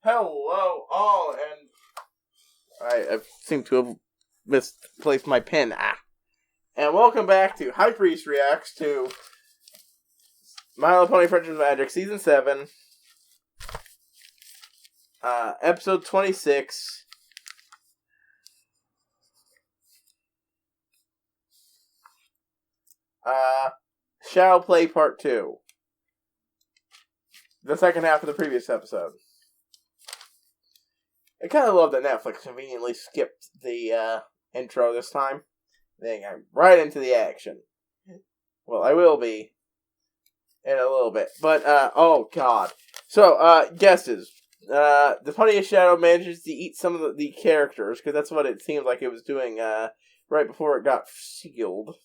Hello, all, and I seem to have misplaced my pen. And welcome back to HighPriest reacts to My Little Pony Friendship Magic Season 7, Episode 26. Shadow Play Part 2. The second half of the previous episode. I kind of love that Netflix conveniently skipped the intro this time. Then I'm right into the action. Well, I will be in a little bit. But, oh god. So, guesses. The Pony of Shadow manages to eat some of the characters, because that's what it seemed like it was doing right before it got sealed.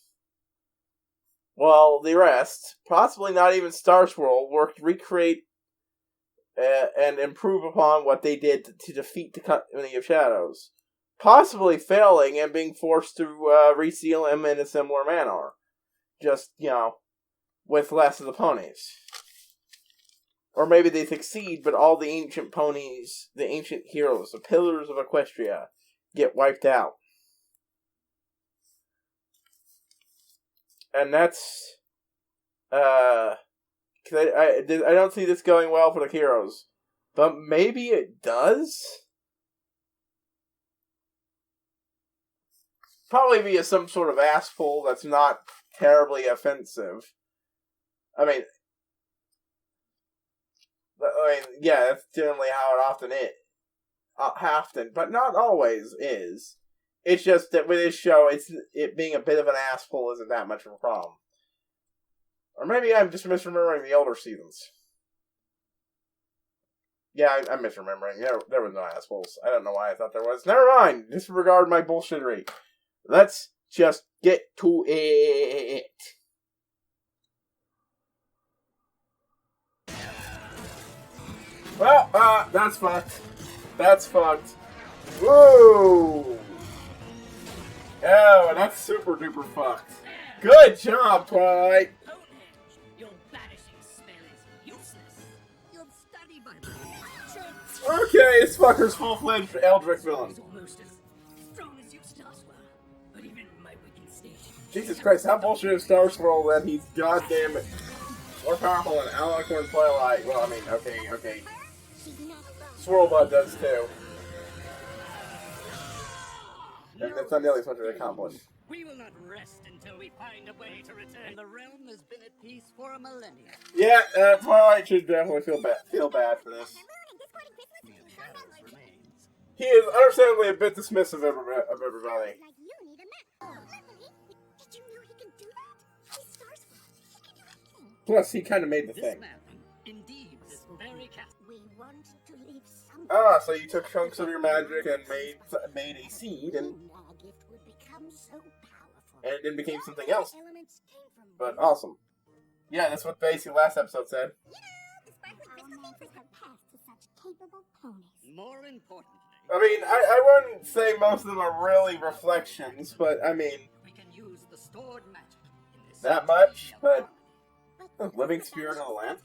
While the rest, possibly not even Star Swirl, worked to recreate and improve upon what they did to defeat the Company of Shadows. Possibly failing and being forced to reseal him in a similar manner. Just, with less of the ponies. Or maybe they succeed, but all the ancient ponies, the ancient heroes, the pillars of Equestria, get wiped out. And that's, I don't see this going well for the heroes. But maybe it does? Probably via some sort of ass pull that's not terribly offensive. I mean, yeah, that's generally how it often is. Often, but not always is. It's just that with this show, it being a bit of an ass pull isn't that much of a problem. Or maybe I'm just misremembering the older seasons. Yeah, I'm misremembering. There was no assholes. I don't know why I thought there was. Never mind. Disregard my bullshittery. Let's just get to it. Well, that's fucked. That's fucked. Whoa! Oh, that's super duper fucked. Good job, Twilight. Your vanishing spell is useless. You'll study by Okay, this fucker's full-fledged Eldritch villain. almost as strong as you, Star Swirl. But even in my weakened state. Jesus Christ, how bullshit is Star Swirl that he's goddamn more powerful than Alicorn Twilight? Well, I mean, okay. Swirlbud does too. And that's not nearly as much as accomplished. We will not rest until we find a way to return. The realm has been at peace for a millennia. Yeah, Twilight should definitely feel bad for this. He is understandably a bit dismissive of everybody. Plus, he kind of made the thing. Indeed, this very castle. We want to leave some. So you took chunks of your magic and made a seed, and it became something else. But awesome. Yeah, that's what basically last episode said. More importantly, I mean, I wouldn't say most of them are really reflections, but I mean, we can use the stored magic in this that much, but living spirit of the land.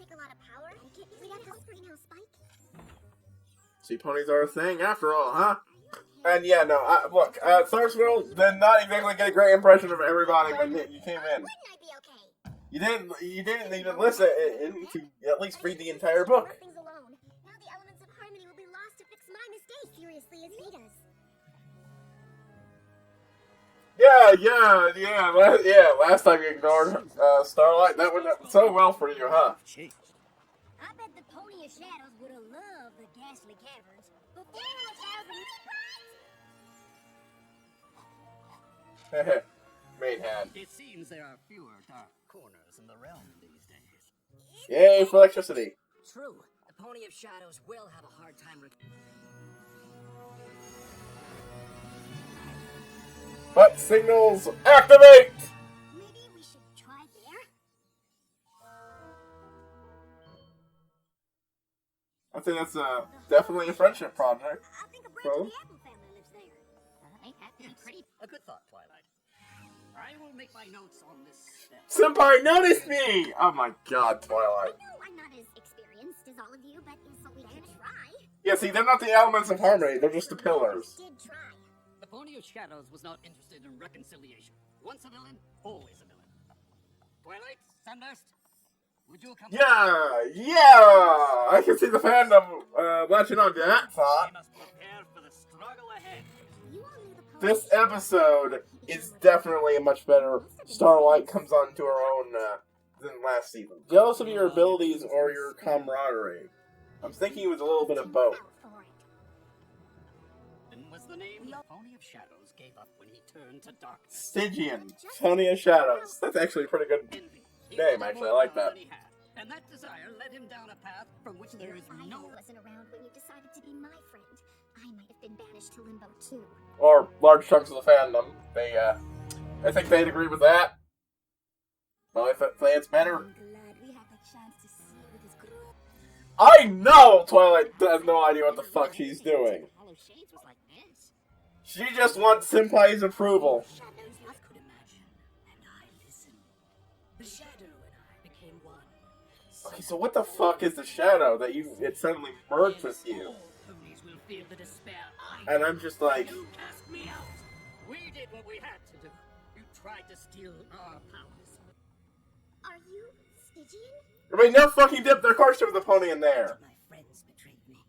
See, ponies are a thing after all, huh? And yeah, no, look, Star Swirl did not exactly get a great impression of everybody when you came in. You didn't even listen to at least read the entire book. Yeah. Last time you ignored Starlight, that went so well for you, huh? I bet the Pony of Shadows would have loved the ghastly caverns. Main hand. It seems there are fewer dark corners in the realm these days. Yay for electricity. True, the Pony of Shadows will have a hard time. But signals activate! Maybe we should try there. I think that's definitely a friendship project. I think a branch of the Apple family lives there. Ain't that pretty? A good thought, Twilight. I will make my notes on this step. Senpai, notice me! Oh my god, Twilight. I know I'm not as experienced as all of you, but so we can try. Yeah, see, they're not the elements of harmony, they're just the pillars. Did try. The Pony of Shadows was not interested in reconciliation. Once a villain, always a villain. Twilight, Sunburst, would you come? Yeah! I can see the fandom latching on to that thought. We must prepare for the struggle ahead. You all knew the pony. This episode is definitely a much better. Starlight comes onto her own than last season. Jealous of your abilities or your camaraderie? I'm thinking it was a little bit of both. And was the name Pony of Shadows gave up when he turned to darkness. Stygian, Pony of Shadows. That's actually a pretty good Envy. He name, wanted actually. I more like power that. than he had, and that desire led him down a path from which there is If I no. wasn't around when you decided to be my friend, I might have been banished to limbo too. Or large chunks of the fandom. I think they'd agree with that. Well, if fans better. I'm glad we had the chance to see with his group. I know Twilight has no idea what the fuck she's doing. Hollow Shades was like this. She just wants Senpai's approval. Shadows I could imagine, and I listened. The shadow and I became one. Okay, so what the fuck is the shadow that it suddenly merged with you? All ponies will feel the despair I And I'm just like, You cast me out. We did what we had to do. You tried to steal our powers. Are you Stygian? I mean, no fucking dip, of course there was a pony in there. My friends betrayed me.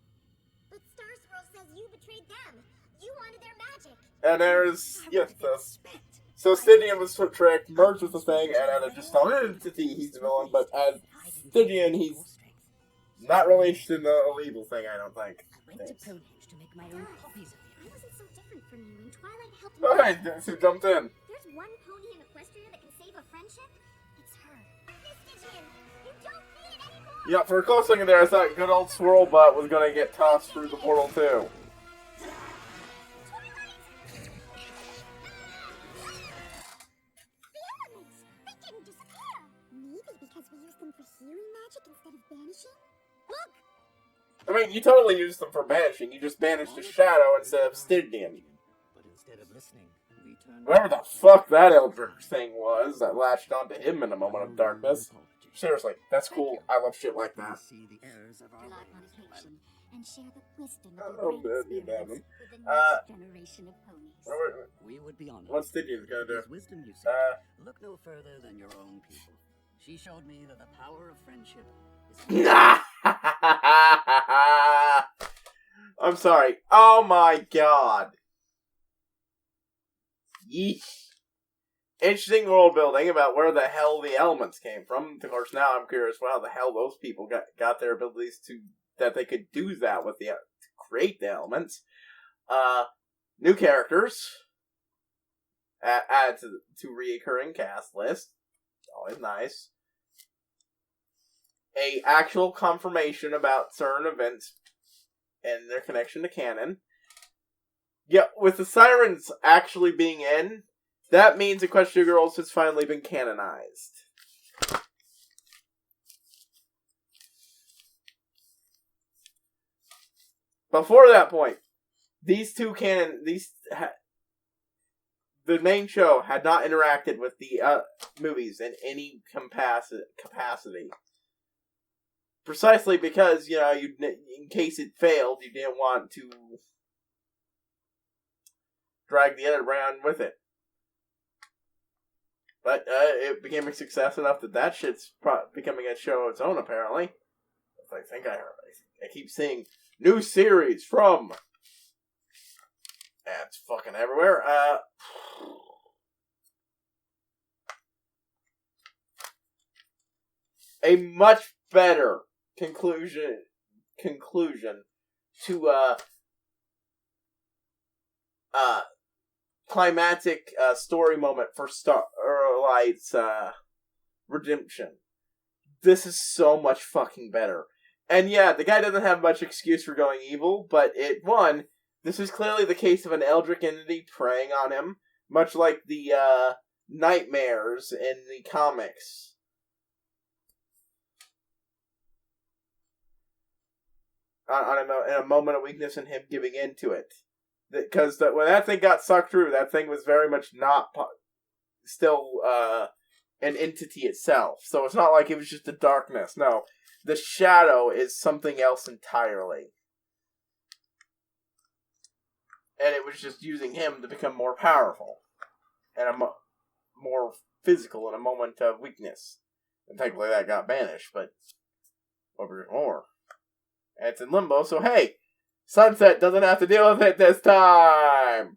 But Star Swirl says you betrayed them. You wanted their magic. And there's, yes, Respect. so Stygian was tricked, merged with the thing, and as just an entity, he's the villain, but as Stygian, he's not really interested in the illegal thing, I don't think. I went to Pwnage to make my own copies of I you. wasn't so different from you, and Twilight helped me. Alright, that's who jumped in. There's one pony in Equestria that can save a friendship. It's her. Miss Stygian, you don't need it anymore. Yeah, for a close second there, I thought good old Swirl Butt was gonna get tossed through the portal too. Twilight! The elements! They didn't disappear! Maybe because we used them for healing magic instead of banishing? Look! I mean, you totally used them for banishing. You just banished a shadow instead of Stygian. But instead of listening, we turned. Whatever the fuck that Eldritch thing was that latched onto him in a moment of darkness. Seriously, that's cool. I love shit like that. See the errors of our Blood ways, mutation and share the wisdom of Oh, the great man, you spirits damn with the next generation of ponies. We would be honored. What's Stygian gonna do? His wisdom, you see, look no further than your own people. She showed me that the power of friendship is. I'm sorry. Oh my god. Yeesh. Interesting world building about where the hell the elements came from. Of course, now I'm curious how the hell those people got their abilities that they could do that with to create the elements. New characters add to reoccurring cast list. Always nice. A actual confirmation about certain events and their connection to canon. Yeah, with the sirens actually being in, that means Equestria Girls has finally been canonized. Before that point, the main show had not interacted with the movies in any capacity. Precisely because, in case it failed, you didn't want to drag the edit around with it. But it became a success enough that shit's becoming a show of its own, apparently. I think I heard. I keep seeing new series from... It's fucking everywhere. A much better conclusion to climactic story moment for Starlight's redemption. This is so much fucking better. And yeah, the guy doesn't have much excuse for going evil, but this is clearly the case of an eldritch entity preying on him, much like the nightmares in the comics. In a moment of weakness and him giving in to it. Because when that thing got sucked through, that thing was very much not still an entity itself. So it's not like it was just the darkness. No, the shadow is something else entirely. And it was just using him to become more powerful. And more physical in a moment of weakness. And technically that got banished, but over more. And it's in limbo, so hey, Sunset doesn't have to deal with it this time!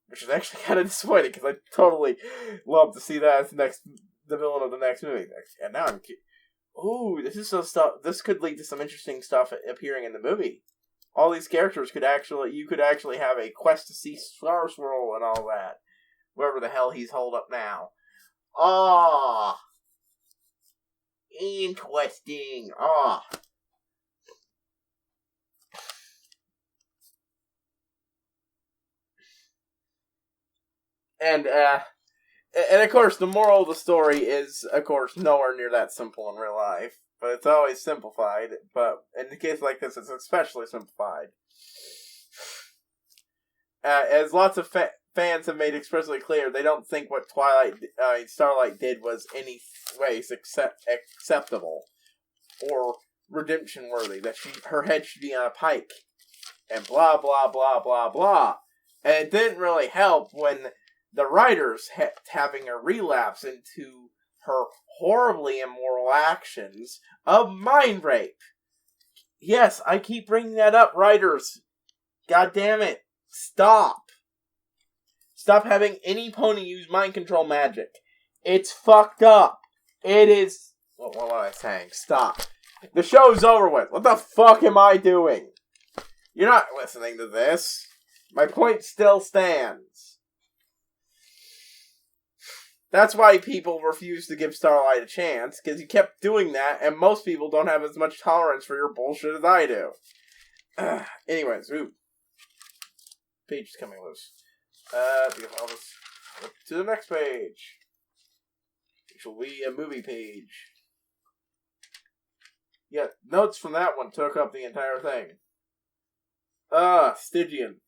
Which is actually kind of disappointing, because I totally love to see that as the villain of the next movie. And now I'm... Ooh, this could lead to some interesting stuff appearing in the movie. All these characters you could actually have a quest to see Star Swirl and all that. Wherever the hell he's holed up now. Ah! Interesting. Ah! And of course, the moral of the story is, of course, nowhere near that simple in real life. But it's always simplified. But in a case like this, it's especially simplified. As lots of fans have made expressly clear, they don't think what Starlight did was any way acceptable or redemption worthy. That her head should be on a pike, and blah blah blah blah blah. And it didn't really help when the writers having a relapse into her horribly immoral actions of mind rape. Yes, I keep bringing that up, writers. God damn it. Stop. Stop having any pony use mind control magic. It's fucked up. It is... What am I saying? Stop. The show's over with. What the fuck am I doing? You're not listening to this. My point still stands. That's why people refuse to give Starlight a chance, because you kept doing that, and most people don't have as much tolerance for your bullshit as I do. Anyways, ooh. Page is coming loose. I'll just flip to the next page. Which will be a movie page. Yeah, notes from that one took up the entire thing. Stygian.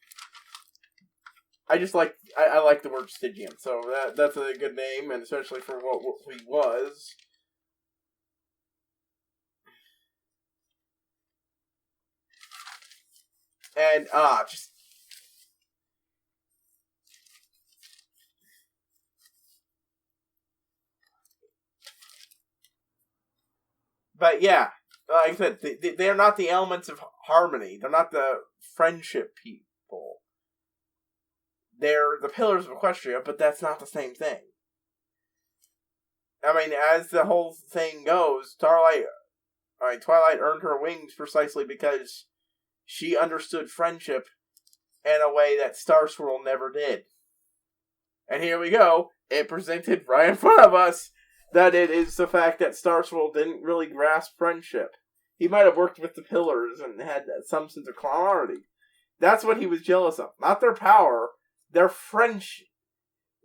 I like the word Stygian, so that's a good name, and especially for what he was. And, just... But yeah, like I said, they're not the elements of harmony. They're not the friendship people. They're the pillars of Equestria, but that's not the same thing. I mean, as the whole thing goes, Twilight earned her wings precisely because she understood friendship in a way that Star Swirl never did. And here we go. It presented right in front of us that it is the fact that Star Swirl didn't really grasp friendship. He might have worked with the pillars and had some sense of camaraderie. That's what he was jealous of. Not their power, their friendship,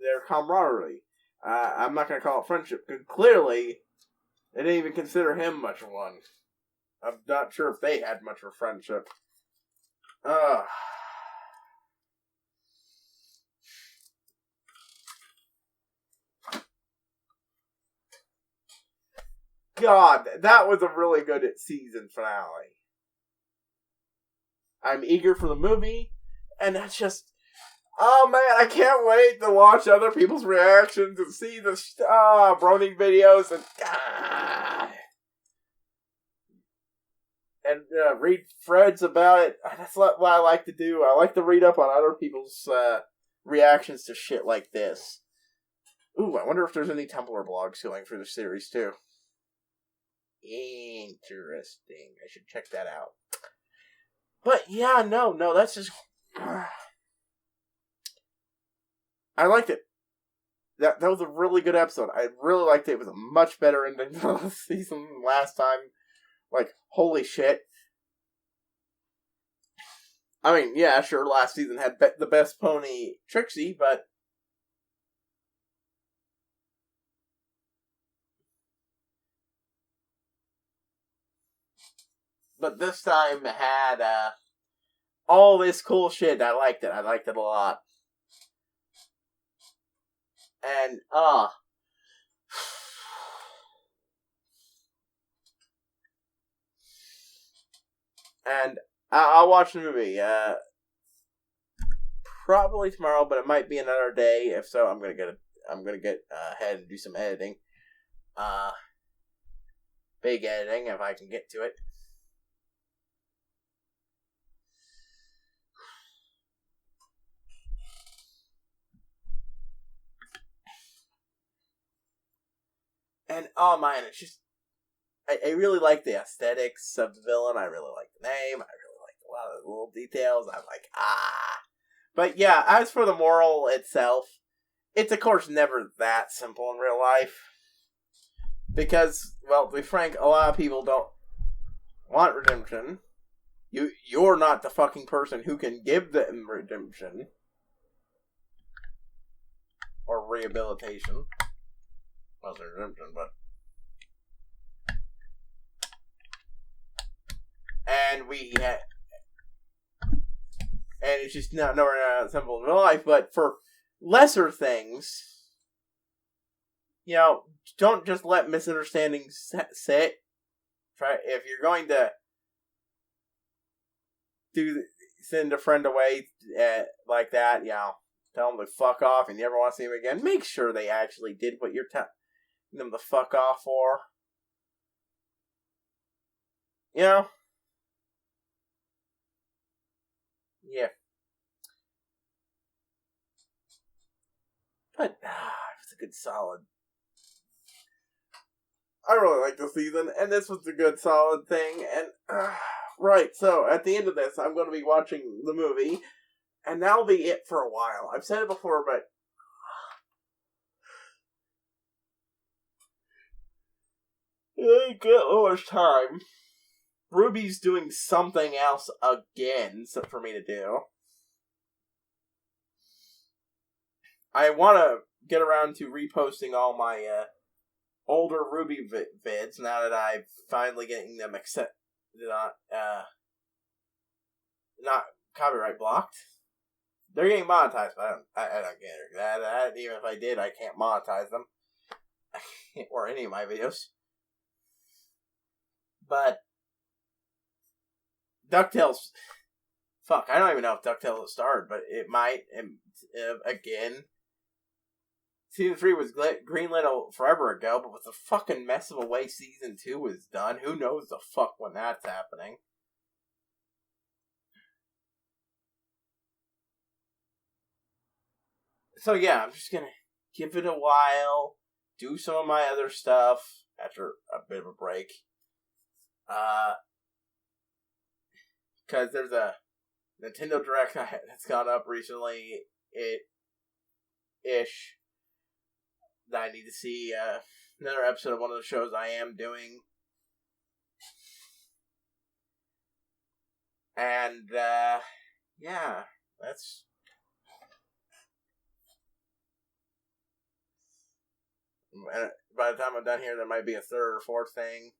their camaraderie. I'm not going to call it friendship, because clearly they didn't even consider him much of one. I'm not sure if they had much of a friendship. God, that was a really good season finale. I'm eager for the movie, and that's just... Oh man, I can't wait to watch other people's reactions and see the Brony videos and read threads about it. That's what I like to do. I like to read up on other people's reactions to shit like this. Ooh, I wonder if there's any Tumblr blogs going through the series too. Interesting. I should check that out. But yeah, no, that's just... I liked it. That was a really good episode. I really liked it. It was a much better ending to the season than last time. Like, holy shit. I mean, yeah, sure, last season had the best pony, Trixie, but... But this time had all this cool shit. I liked it. I liked it a lot. And, and I'll watch the movie. probably tomorrow, but it might be another day. If so, I'm gonna get ahead and do some editing. Big editing if I can get to it. And oh man, it's just I really like the aesthetics of the villain. I really like the name. I really like a lot of the little details. I'm like, But yeah, as for the moral itself, it's of course never that simple in real life. Because, well, to be frank, a lot of people don't want redemption. You're not the fucking person who can give them redemption. Or rehabilitation. Well, it's redemption, but... And it's just nowhere that simple in real life, but for lesser things, you know, don't just let misunderstandings sit. Try, if you're going to send a friend away like that, you know, tell them to fuck off and you never want to see them again, make sure they actually did what you're telling them to fuck off for. You know? Yeah. But, it's a good solid. I really like this season, and this was a good solid thing, and, right, so, at the end of this, I'm going to be watching the movie, and that'll be it for a while. I've said it before, but... I ain't got so much time. Ruby's doing something else again for me to do. I want to get around to reposting all my older Ruby vids now that I'm finally getting them not copyright blocked. They're getting monetized, but I don't get that. Even if I did, I can't monetize them. Or any of my videos. But DuckTales, fuck, I don't even know if DuckTales has started, but it might, again. Season 3 was greenlit forever ago, but with the fucking mess of a way Season 2 was done, who knows the fuck when that's happening. So yeah, I'm just gonna give it a while, do some of my other stuff after a bit of a break. Because there's a Nintendo Direct that's gone up recently, ish, that I need to see another episode of one of the shows I am doing. And, yeah, that's... By the time I'm done here, there might be a third or fourth thing.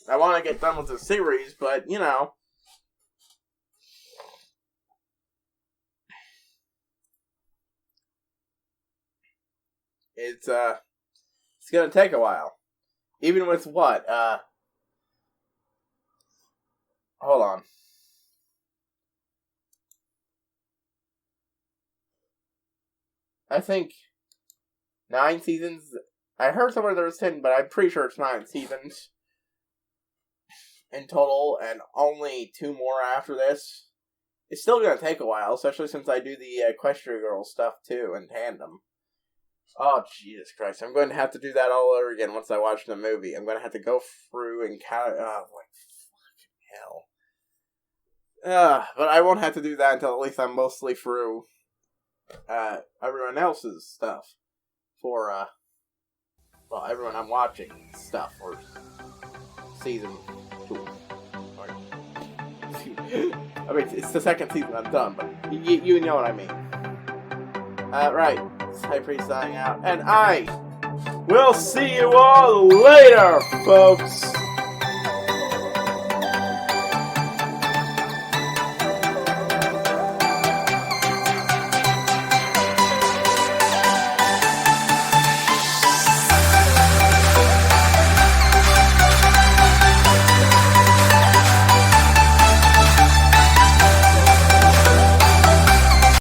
I want to get done with the series, but, you know. It's gonna take a while. Even with what? Hold on. I think 9 seasons. I heard somewhere there was 10, but I'm pretty sure it's 9 seasons in total, and only 2 more after this. It's still gonna take a while, especially since I do the Equestria Girl stuff too in tandem. Oh, Jesus Christ. I'm going to have to do that all over again once I watch the movie. I'm going to have to go through and count. Oh, fucking hell. But I won't have to do that until at least I'm mostly through everyone else's stuff. For, well, everyone I'm watching stuff for season 2. I mean, it's the second season I'm done, but you know what I mean. Right. HighPriest signing out, and I will see you all later, folks.